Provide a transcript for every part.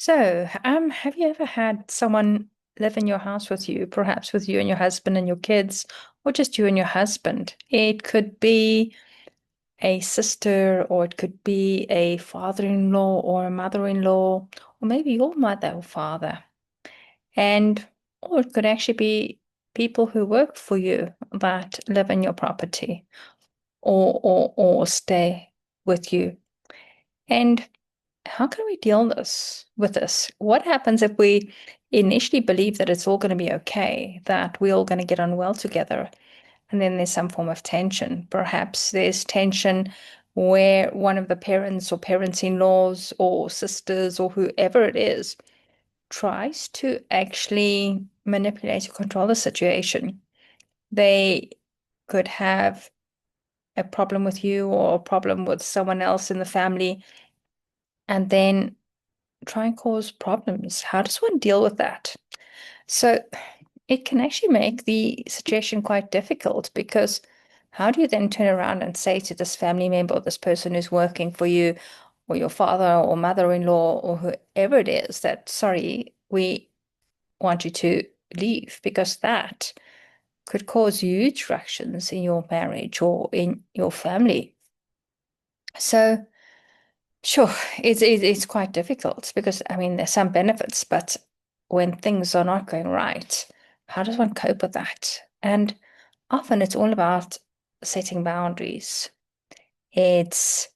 So, have you ever had someone live in your house with you, perhaps with you and your husband and your kids, or just you and your husband? It could be a sister, or it could be a father-in-law or a mother-in-law, or maybe your mother or father. And or it could actually be people who work for you that live in your property or stay with you. And how can we deal with this? What happens if we initially believe that it's all going to be okay, that we're all going to get on well together, and then there's some form of tension? Perhaps there's tension where one of the parents or parents-in-laws or sisters or whoever it is tries to actually manipulate or control the situation. They could have a problem with you or a problem with someone else in the family, and then try and cause problems. How does one deal with that? So it can actually make the situation quite difficult because how do you then turn around and say to this family member or this person who's working for you or your father or mother-in-law or whoever it is that, sorry, we want you to leave because that could cause huge frictions in your marriage or in your family. So sure, it's quite difficult because I mean there's some benefits, but when things are not going right, how does one cope with that? And often it's all about setting boundaries. It's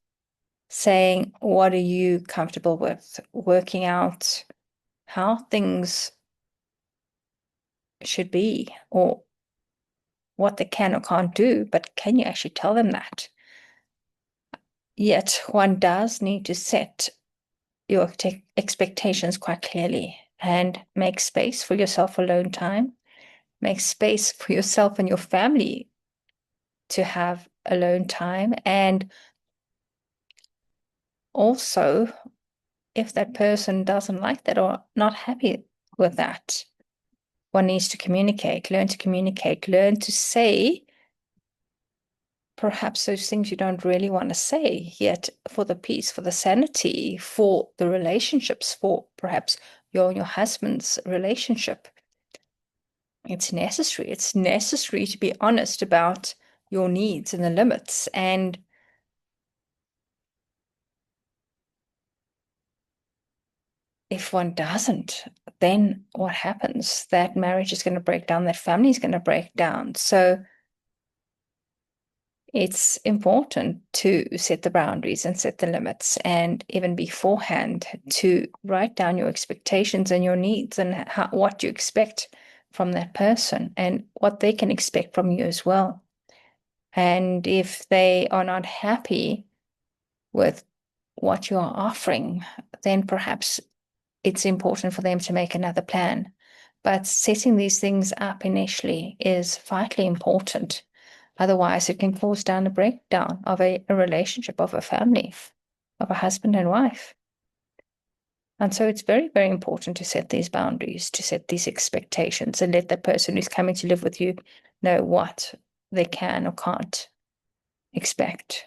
saying, what are you comfortable with? Working out how things should be or what they can or can't do, but can you actually tell them that? Yet one does need to set your expectations quite clearly and make space for yourself alone time, make space for yourself and your family to have alone time. And also, if that person doesn't like that or not happy with that, one needs to communicate, learn to say perhaps those things you don't really want to say, yet for the peace, for the sanity, for the relationships, for perhaps your and your husband's relationship. It's necessary. It's necessary to be honest about your needs and the limits. And if one doesn't, then what happens? That marriage is going to break down, that family is going to break down. So it's important to set the boundaries and set the limits, and even beforehand to write down your expectations and your needs and what you expect from that person and what they can expect from you as well. And if they are not happy with what you are offering, then perhaps it's important for them to make another plan. But setting these things up initially is vitally important. Otherwise, it can cause down a breakdown of a relationship, of a family, of a husband and wife. And so it's very, very important to set these boundaries, to set these expectations, and let the person who's coming to live with you know what they can or can't expect.